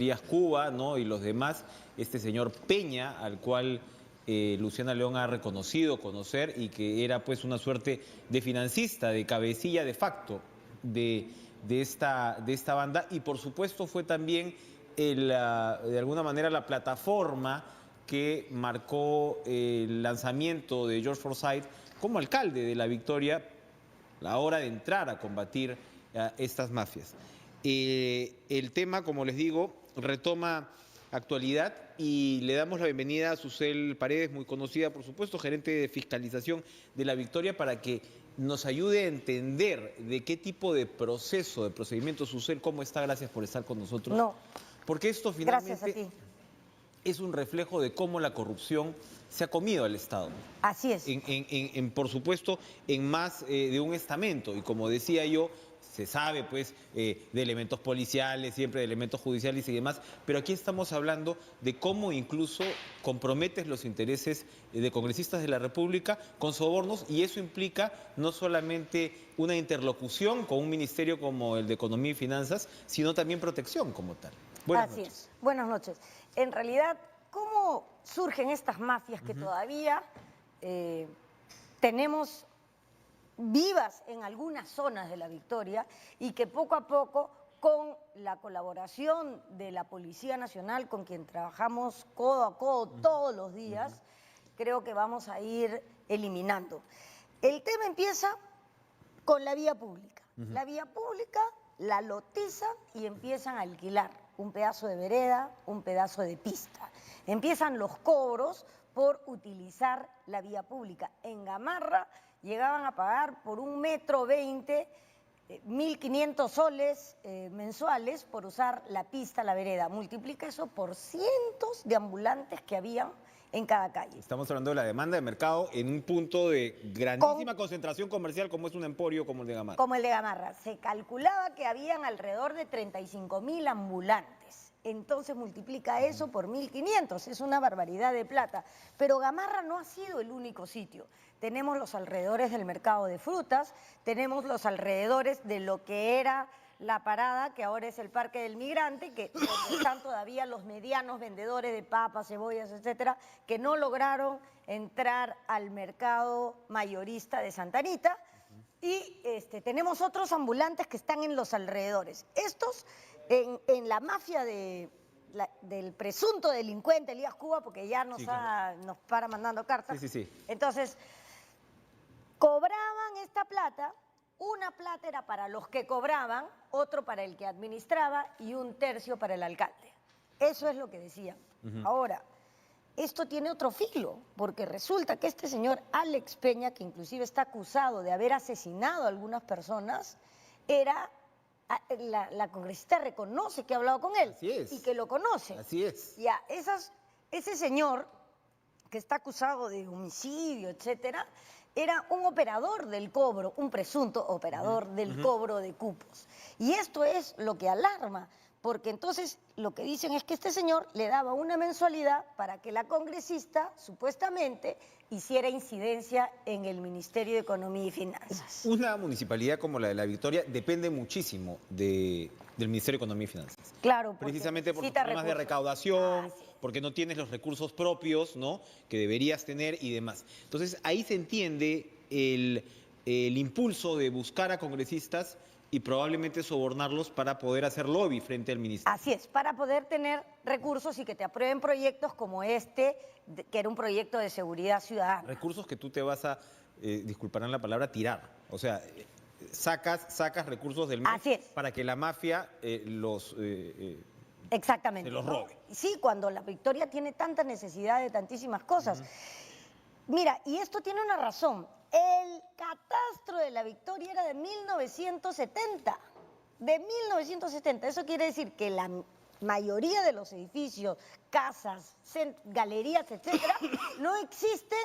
Díaz Cuba, ¿no? Y los demás, este señor Peña, al cual Luciana León ha reconocido conocer y que era pues una suerte de financista, de cabecilla de facto de esta banda, y por supuesto fue también de alguna manera la plataforma que marcó el lanzamiento de George Forsyth como alcalde de La Victoria, la hora de entrar a combatir estas mafias. El tema, como les digo, retoma actualidad y le damos la bienvenida a Susel Paredes, muy conocida, por supuesto, gerente de fiscalización de La Victoria, para que nos ayude a entender de qué tipo de proceso, de procedimiento. Susel, ¿cómo está? Gracias por estar con nosotros. No. Porque esto Gracias a finalmente ti. es un reflejo de cómo la corrupción se ha comido al Estado. Así es. Por supuesto, en más de un estamento. Y como decía yo, se sabe pues de elementos policiales, siempre de elementos judiciales y demás, pero aquí estamos hablando de cómo incluso comprometes los intereses de congresistas de la República con sobornos, y eso implica no solamente una interlocución con un ministerio como el de Economía y Finanzas, sino también protección como tal. Buenas noches. Así es. Buenas noches. En realidad, ¿cómo surgen estas mafias que todavía tenemos vivas en algunas zonas de La Victoria y que poco a poco, con la colaboración de la Policía Nacional, con quien trabajamos codo a codo todos los días, creo que vamos a ir eliminando? El tema empieza con la vía pública. La vía pública la lotizan y empiezan a alquilar un pedazo de vereda, un pedazo de pista. Empiezan los cobros por utilizar la vía pública. En Gamarra llegaban a pagar por 1,20 m 1.500 soles mensuales por usar la pista, la vereda. Multiplica eso por cientos de ambulantes que habían en cada calle. Estamos hablando de la demanda de mercado en un punto de grandísima concentración comercial como es un emporio como el de Gamarra. Como el de Gamarra. Se calculaba que habían alrededor de 35.000 ambulantes. Entonces multiplica eso por 1.500, es una barbaridad de plata. Pero Gamarra no ha sido el único sitio. Tenemos los alrededores del mercado de frutas, tenemos los alrededores de lo que era la parada, que ahora es el Parque del Migrante, que donde están todavía los medianos vendedores de papas, cebollas, etcétera, que no lograron entrar al mercado mayorista de Santa Anita. Y tenemos otros ambulantes que están en los alrededores. Estos, en la mafia del presunto delincuente Elías Cuba, porque ya nos para mandando cartas. Sí. Entonces, cobraban esta plata. Una plata era para los que cobraban, otro para el que administraba y un tercio para el alcalde. Eso es lo que decían. Ahora, esto tiene otro filo, porque resulta que este señor Alex Peña, que inclusive está acusado de haber asesinado a algunas personas, la congresista reconoce que ha hablado con él. Así es. Y que lo conoce. Así es. Ya, ese señor que está acusado de homicidio, etcétera, era un operador del cobro, un presunto operador del cobro de cupos. Y esto es lo que alarma, porque entonces lo que dicen es que este señor le daba una mensualidad para que la congresista, supuestamente, hiciera incidencia en el Ministerio de Economía y Finanzas. Una municipalidad como la de La Victoria depende muchísimo del Ministerio de Economía y Finanzas. Claro, precisamente por sus problemas de recaudación, porque no tienes los recursos propios, ¿no?, que deberías tener y demás. Entonces, ahí se entiende el impulso de buscar a congresistas y probablemente sobornarlos para poder hacer lobby frente al ministerio. Así es, para poder tener recursos y que te aprueben proyectos como que era un proyecto de seguridad ciudadana. Recursos que tú te vas a, disculparán la palabra, tirar. O sea, sacas recursos del mes para que la mafia Exactamente, se los robe. Sí, cuando La Victoria tiene tanta necesidad de tantísimas cosas. Mira, y esto tiene una razón. El catastro de La Victoria era de 1970. De 1970. Eso quiere decir que la mayoría de los edificios, casas, galerías, etcétera, no existen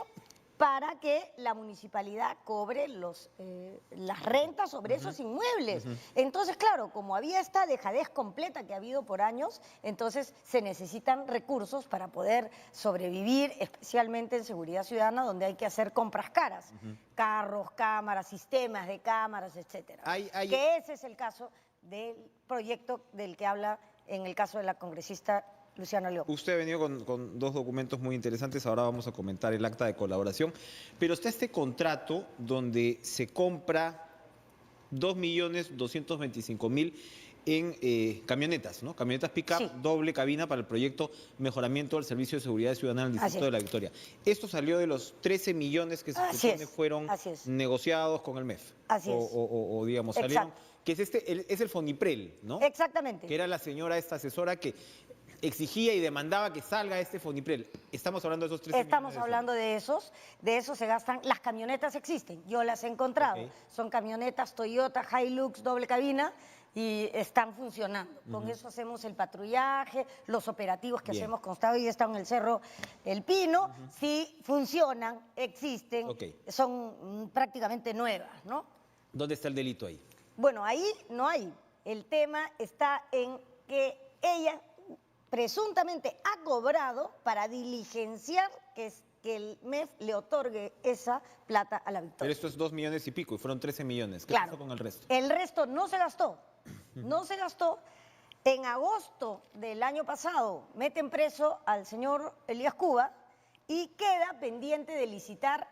para que la municipalidad cobre las rentas sobre esos inmuebles. Entonces, claro, como había esta dejadez completa que ha habido por años, entonces se necesitan recursos para poder sobrevivir, especialmente en seguridad ciudadana, donde hay que hacer compras caras. Carros, cámaras, sistemas de cámaras, etcétera. Que ese es el caso del proyecto del que habla en el caso de la congresista Luciana León. Usted ha venido con dos documentos muy interesantes, ahora vamos a comentar el acta de colaboración, pero está este contrato donde se compra 2.225.000 en camionetas, ¿no? Camionetas pick-up, Sí. doble cabina para el proyecto Mejoramiento del Servicio de Seguridad Ciudadana del Así Distrito es. de La Victoria. Esto salió de los 13 millones que se Así supone es, fueron así es. negociados con el MEF. Así es. O digamos, salieron, Exacto. que es es el Foniprel, ¿no? Exactamente. Que era la señora, esta asesora que exigía y demandaba que salga este Foniprel. Estamos hablando de esos 13 Estamos millones hablando de esos se gastan, las camionetas existen, yo las he encontrado, Ok. son camionetas Toyota, Hilux, doble cabina y están funcionando. Con eso hacemos el patrullaje, los operativos que Bien. hacemos constado y están en el Cerro El Pino, sí funcionan, existen, Ok. son prácticamente nuevas, ¿no? ¿Dónde está el delito ahí? Bueno, ahí no hay. El tema está en que ella presuntamente ha cobrado para diligenciar que el MEF le otorgue esa plata a la Pero Victoria. esto es 2 millones y pico y fueron 13 millones. ¿Qué Claro. pasó con el resto? El resto no se gastó. No se gastó. En agosto del año pasado meten preso al señor Elías Cuba y queda pendiente de licitar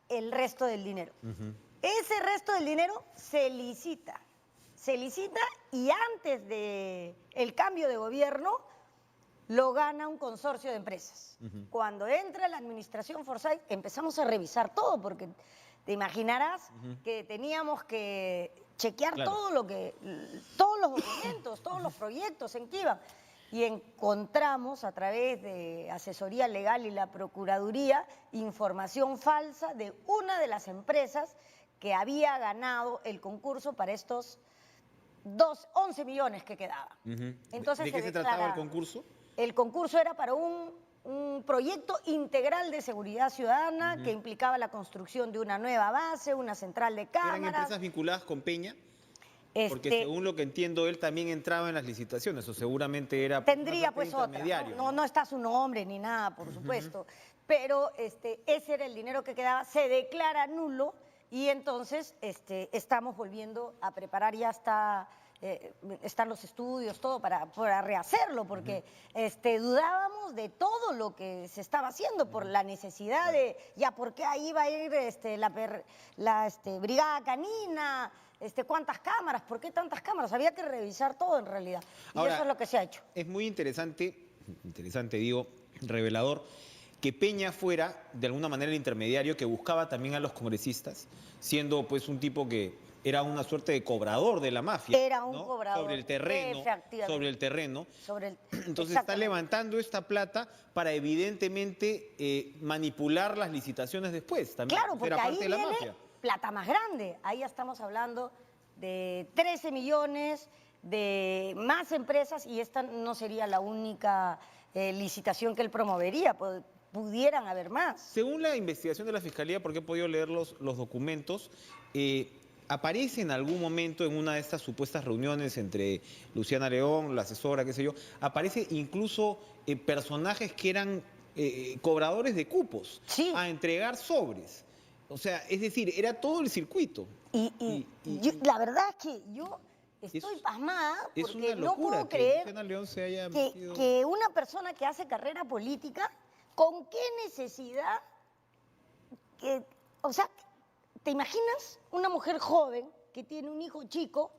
el resto del dinero. Ese resto del dinero se licita. Se licita y antes del cambio de gobierno lo gana un consorcio de empresas. Cuando entra la administración Forsyth empezamos a revisar todo porque te imaginarás que teníamos que chequear Claro. todos los documentos, todos los proyectos en que iban. Y encontramos a través de asesoría legal y la Procuraduría información falsa de una de las empresas que había ganado el concurso para estos 11 millones que quedaban. Entonces ¿De qué se trataba el concurso? El concurso era para un proyecto integral de seguridad ciudadana que implicaba la construcción de una nueva base, una central de cámaras. ¿Eran empresas vinculadas con Peña? Porque Este, según lo que entiendo, él también entraba en las licitaciones, o seguramente era Tendría una pues suerte de otra. intermediario, No está su nombre ni nada, por supuesto. Pero ese era el dinero que quedaba, se declara nulo y entonces estamos volviendo a preparar, ya están los estudios, todo para rehacerlo, porque dudábamos de todo lo que se estaba haciendo por la necesidad de, ya, ¿por qué ahí va a ir la brigada canina? ¿Cuántas cámaras? ¿Por qué tantas cámaras? Había que revisar todo en realidad. Y Ahora, eso es lo que se ha hecho. Es muy interesante digo, revelador, que Peña fuera de alguna manera el intermediario que buscaba también a los congresistas, siendo pues un tipo que era una suerte de cobrador de la mafia. Era un ¿no? cobrador, Sobre el terreno. efectivamente. Sobre el terreno. Entonces está Exactamente. levantando esta plata para evidentemente manipular las licitaciones después. También Claro, porque era ahí parte de la viene mafia. plata más grande. Ahí ya estamos hablando de 13 millones, de más empresas, y esta no sería la única licitación que él promovería. Pudieran haber más. Según la investigación de la Fiscalía, porque he podido leer los documentos, aparece en algún momento en una de estas supuestas reuniones entre Luciana León, la asesora, qué sé yo, aparece incluso personajes que eran cobradores de cupos Sí. a entregar sobres. O sea, es decir, era todo el circuito. La verdad es que yo estoy Es- pasmada Es porque una no locura puedo que creer Luciana León se haya metido... que una persona que hace carrera política, ¿con qué necesidad? O sea, ¿te imaginas una mujer joven que tiene un hijo chico,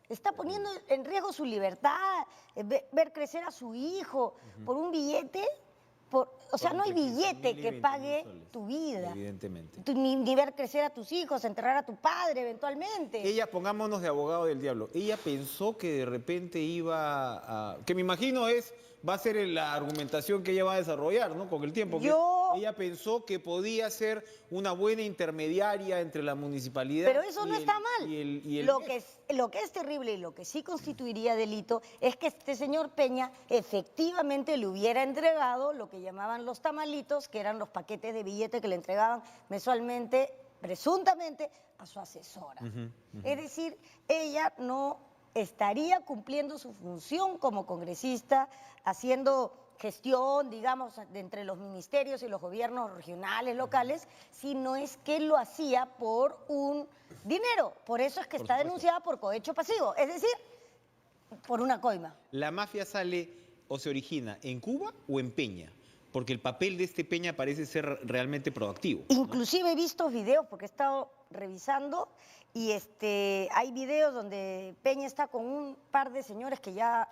está poniendo en riesgo su libertad, ver crecer a su hijo por un billete? O sea, no hay Entre 15.000 billete y que 20.000 pague soles, tu vida. evidentemente. Ni ver crecer a tus hijos, enterrar a tu padre eventualmente. Ella, pongámonos de abogado del diablo, ella pensó que de repente iba a... que me imagino va a ser la argumentación que ella va a desarrollar, ¿no? Con el tiempo. Ella pensó que podía ser una buena intermediaria entre la municipalidad... Pero eso no está mal. y el lo MEF. que es terrible y lo que sí constituiría delito es que este señor Peña efectivamente le hubiera entregado lo que llamaban los tamalitos, que eran los paquetes de billete que le entregaban mensualmente, presuntamente, a su asesora. Es decir, ella no estaría cumpliendo su función como congresista, haciendo gestión, digamos, entre los ministerios y los gobiernos regionales, locales, sino es que lo hacía por un dinero. Por eso es que está supuesto. denunciada por cohecho pasivo. Es decir, por una coima. ¿La mafia sale o se origina en Cuba o en Peña? Porque el papel de este Peña parece ser realmente proactivo, ¿no? Inclusive he visto videos, porque he estado revisando, y hay videos donde Peña está con un par de señores que ya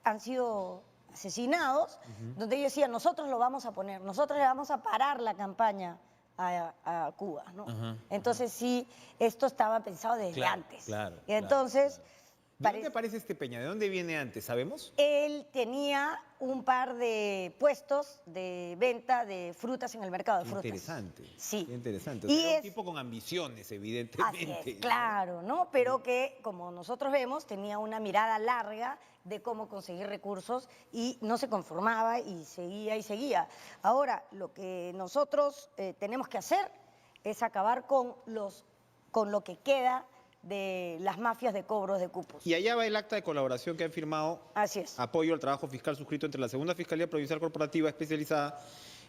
han sido asesinados, donde ellos decían, nosotros lo vamos a poner, nosotros le vamos a parar la campaña a Cuba, ¿no? Entonces sí, esto estaba pensado desde antes. Claro. Y entonces... ¿De dónde aparece este Peña? ¿De dónde viene antes? ¿Sabemos? Él tenía un par de puestos de venta de frutas en el mercado de frutas. Interesante. Sí. Interesante. O Y sea, era un es- tipo con ambiciones, evidentemente. Así es, ¿no? claro, ¿no? Pero que, como nosotros vemos, tenía una mirada larga de cómo conseguir recursos y no se conformaba y seguía y seguía. Ahora, lo que nosotros tenemos que hacer es acabar con lo que queda de las mafias de cobros de cupos. Y allá va el acta de colaboración que han firmado. Así es. Apoyo al trabajo fiscal suscrito entre la Segunda Fiscalía Provincial Corporativa especializada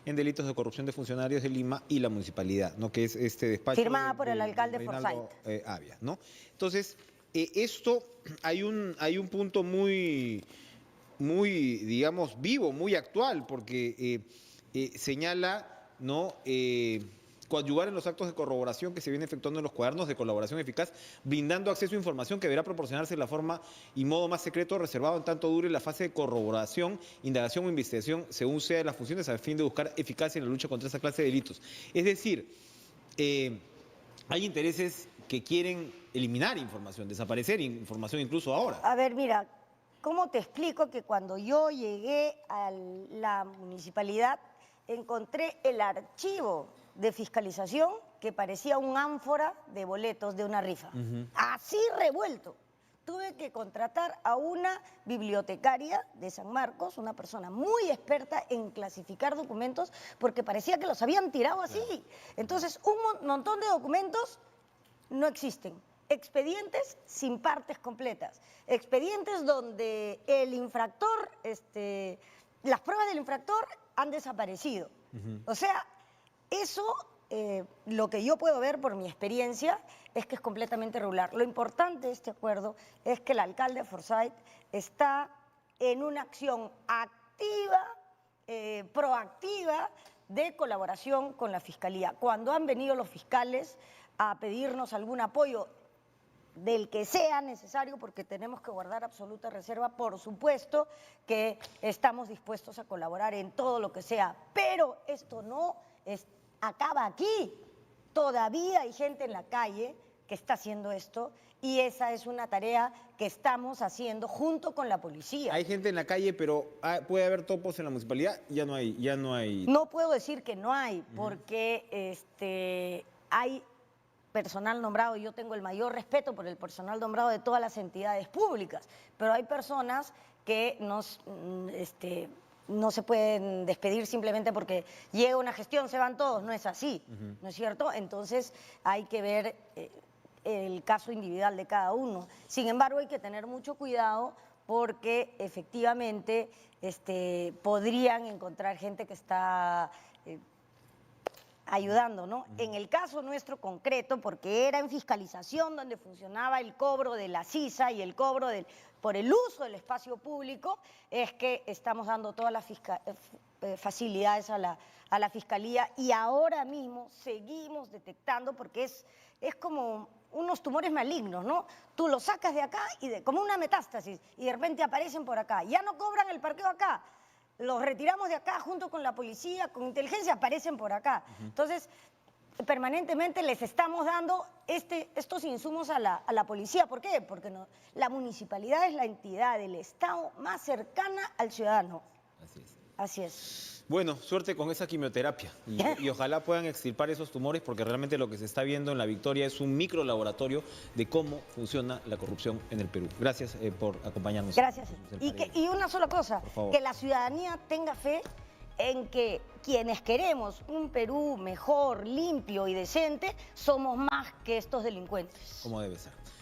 en delitos de corrupción de funcionarios de Lima y la municipalidad, ¿no? Que es este despacho. Firmada por el alcalde Reinaldo, Forsyth. Avia, ¿no? Entonces, esto hay un punto muy, digamos, vivo, muy actual, porque señala, ¿no? Coadyuvar en los actos de corroboración que se vienen efectuando en los cuadernos de colaboración eficaz, brindando acceso a información que deberá proporcionarse de la forma y modo más secreto, reservado en tanto dure la fase de corroboración, indagación o investigación, según sea de las funciones, a fin de buscar eficacia en la lucha contra esa clase de delitos. Es decir, hay intereses que quieren eliminar información, desaparecer información incluso ahora. A ver, mira, ¿cómo te explico que cuando yo llegué a la municipalidad encontré el archivo de fiscalización que parecía un ánfora de boletos de una rifa? Así revuelto. Tuve que contratar a una bibliotecaria de San Marcos, una persona muy experta en clasificar documentos, porque parecía que los habían tirado así. Entonces, un montón de documentos no existen. Expedientes sin partes completas. Expedientes donde el infractor, las pruebas del infractor han desaparecido. O sea, eso, lo que yo puedo ver por mi experiencia, es que es completamente irregular. Lo importante de este acuerdo es que el alcalde Forsyth está en una acción activa, proactiva, de colaboración con la Fiscalía. Cuando han venido los fiscales a pedirnos algún apoyo, del que sea necesario, porque tenemos que guardar absoluta reserva, por supuesto que estamos dispuestos a colaborar en todo lo que sea, pero esto no acaba aquí. Todavía hay gente en la calle que está haciendo esto y esa es una tarea que estamos haciendo junto con la policía. Hay gente en la calle, pero puede haber topos en la municipalidad, ya no hay. No puedo decir que no hay, porque hay personal nombrado, y yo tengo el mayor respeto por el personal nombrado de todas las entidades públicas, pero hay personas que no se pueden despedir simplemente porque llega una gestión, se van todos, no es así, ¿no es cierto? Entonces hay que ver el caso individual de cada uno. Sin embargo, hay que tener mucho cuidado porque efectivamente podrían encontrar gente que está ayudando, ¿no? En el caso nuestro concreto, porque era en fiscalización donde funcionaba el cobro de la sisa y el cobro por el uso del espacio público, es que estamos dando todas las facilidades a la Fiscalía y ahora mismo seguimos detectando, porque es como unos tumores malignos, ¿no? Tú los sacas de acá y como una metástasis y de repente aparecen por acá. Ya no cobran el parqueo acá. Los retiramos de acá junto con la policía, con inteligencia, aparecen por acá. Entonces, permanentemente les estamos dando estos insumos a la policía. ¿Por qué? Porque la municipalidad es la entidad del Estado más cercana al ciudadano. Así es. Así es. Bueno, suerte con esa quimioterapia y ojalá puedan extirpar esos tumores porque realmente lo que se está viendo en La Victoria es un micro laboratorio de cómo funciona la corrupción en el Perú. Gracias por acompañarnos. Gracias. Y una sola cosa, que la ciudadanía tenga fe en que quienes queremos un Perú mejor, limpio y decente, somos más que estos delincuentes. Como debe ser.